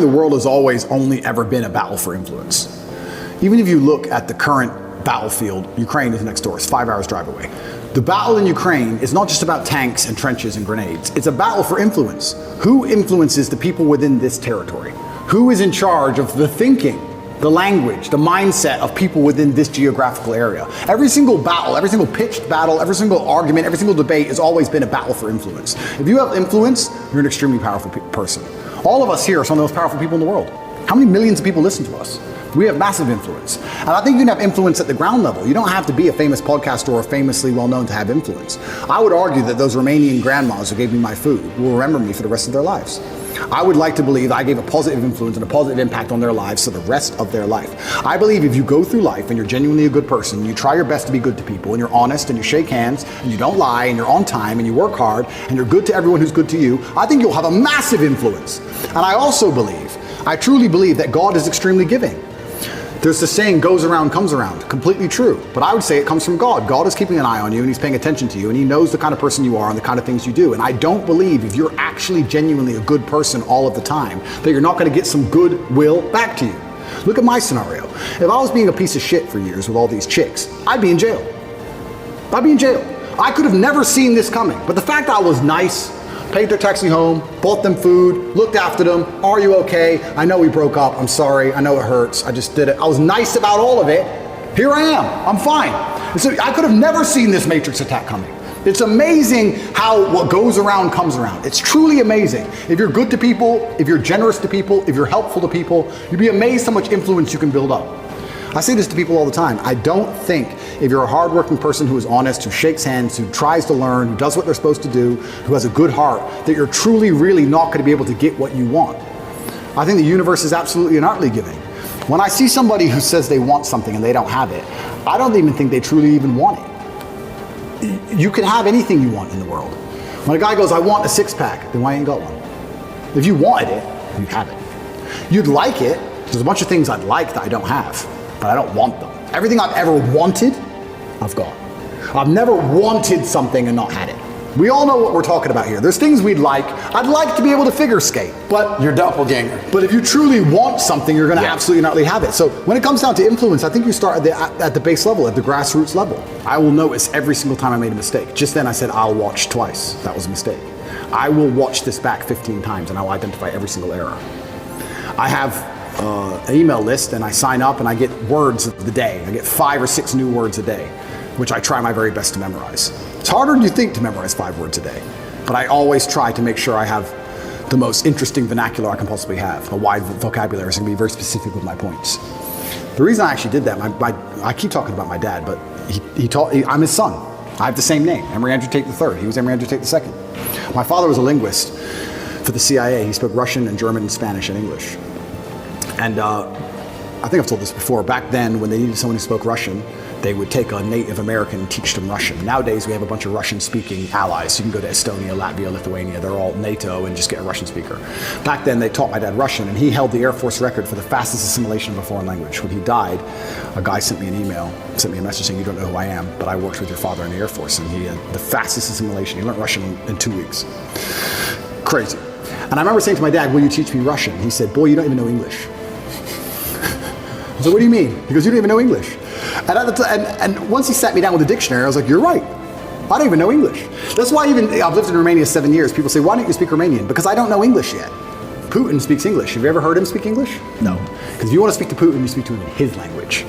think the world has always only ever been a battle for influence. Even if you look at the current battlefield, Ukraine is next door, it's 5 hours drive away. The battle in Ukraine is not just about tanks and trenches and grenades. It's a battle for influence. Who influences the people within this territory? Who is in charge of the thinking, the language, the mindset of people within this geographical area? Every single battle, every single pitched battle, every single argument, every single debate has always been a battle for influence. If you have influence, you're an extremely powerful person. All of us here are some of the most powerful people in the world. How many millions of people listen to us? We have massive influence. And I think you can have influence at the ground level. You don't have to be a famous podcaster or famously well-known to have influence. I would argue that those Romanian grandmas who gave me my food will remember me for the rest of their lives. I would like to believe that I gave a positive influence and a positive impact on their lives for the rest of their life. I believe if you go through life and you're genuinely a good person, you try your best to be good to people, and you're honest, and you shake hands, and you don't lie, and you're on time, and you work hard, and you're good to everyone who's good to you, I think you'll have a massive influence. And I also believe, I truly believe that God is extremely giving. There's the saying, goes around, comes around. Completely true. But I would say it comes from God. God is keeping an eye on you, and he's paying attention to you, and he knows the kind of person you are and the kind of things you do. And I don't believe if you're actually genuinely a good person all of the time, that you're not going to get some goodwill back to you. Look at my scenario. If I was being a piece of shit for years with all these chicks, I'd be in jail. I'd be in jail. I could have never seen this coming. But the fact that I was nice, paid their taxi home, bought them food, looked after them. Are you okay? I know we broke up. I'm sorry. I know it hurts. I just did it. I was nice about all of it. Here I am. I'm fine. So I could have never seen this Matrix attack coming. It's amazing how what goes around comes around. It's truly amazing. If you're good to people, if you're generous to people, if you're helpful to people, you'd be amazed how much influence you can build up. I say this to people all the time. I don't think if you're a hardworking person who is honest, who shakes hands, who tries to learn, who does what they're supposed to do, who has a good heart, that you're truly, really not going to be able to get what you want. I think the universe is absolutely and utterly giving. When I see somebody who says they want something and they don't have it, I don't even think they truly even want it. You can have anything you want in the world. When a guy goes, I want a six-pack, then why ain't got one? If you wanted it, you'd have it. You'd like it. There's a bunch of things I'd like that I don't have, but I don't want them. Everything I've ever wanted, I've got. I've never wanted something and not had it. We all know what we're talking about here. There's things we'd like. I'd like to be able to figure skate, but your doppelganger. But if you truly want something, you're going to absolutely not really have it. So when it comes down to influence, I think you start at the base level, at the grassroots level. I will notice every single time I made a mistake. Just then I said, I'll watch twice. That was a mistake. I will watch this back 15 times and I will identify every single error. I have an email list and I sign up and I get words of the day. I get 5 or 6 new words a day, which I try my very best to memorize. It's harder than you think to memorize 5 words a day, but I always try to make sure I have the most interesting vernacular I can possibly have, a wide vocabulary, so I can be very specific with my points. The reason I actually did that, I keep talking about my dad, but I'm his son. I have the same name, Emory Andrew Tate III. He was Emory Andrew Tate II. My father was a linguist for the CIA. He spoke Russian and German and Spanish and English. And I think I've told this before, back then when they needed someone who spoke Russian, they would take a Native American and teach them Russian. Nowadays we have a bunch of Russian-speaking allies. You can go to Estonia, Latvia, Lithuania, they're all NATO and just get a Russian speaker. Back then they taught my dad Russian and he held the Air Force record for the fastest assimilation of a foreign language. When he died, a guy sent me an email, sent me a message saying, you don't know who I am, but I worked with your father in the Air Force and he had the fastest assimilation. He learned Russian in 2 weeks. Crazy. And I remember saying to my dad, will you teach me Russian? He said, boy, you don't even know English. I said, what do you mean? He goes, you don't even know English. And, and once he sat me down with a dictionary, I was like, you're right. I don't even know English. That's why I've lived in Romania 7 years. People say, why don't you speak Romanian? Because I don't know English yet. Putin speaks English. Have you ever heard him speak English? No. Because if you want to speak to Putin, you speak to him in his language.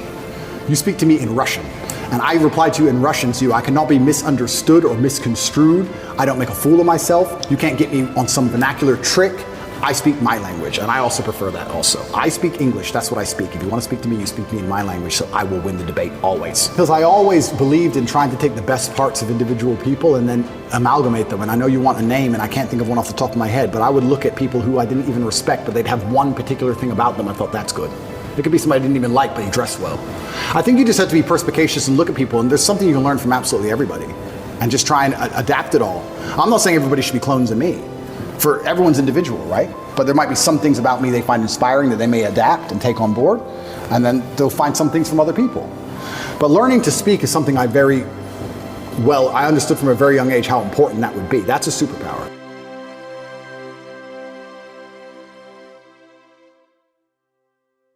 You speak to me in Russian. And I reply to you in Russian to you. I cannot be misunderstood or misconstrued. I don't make a fool of myself. You can't get me on some vernacular trick. I speak my language, and I also prefer that also. I speak English, that's what I speak. If you want to speak to me, you speak to me in my language, so I will win the debate always. Because I always believed in trying to take the best parts of individual people and then amalgamate them. And I know you want a name, and I can't think of one off the top of my head, but I would look at people who I didn't even respect, but they'd have one particular thing about them I thought, that's good. It could be somebody I didn't even like, but he dressed well. I think you just have to be perspicacious and look at people, and there's something you can learn from absolutely everybody, and just try and adapt it all. I'm not saying everybody should be clones of me. For everyone's individual, right? But there might be some things about me they find inspiring that they may adapt and take on board, and then they'll find some things from other people. But learning to speak is something I understood from a very young age how important that would be. That's a superpower.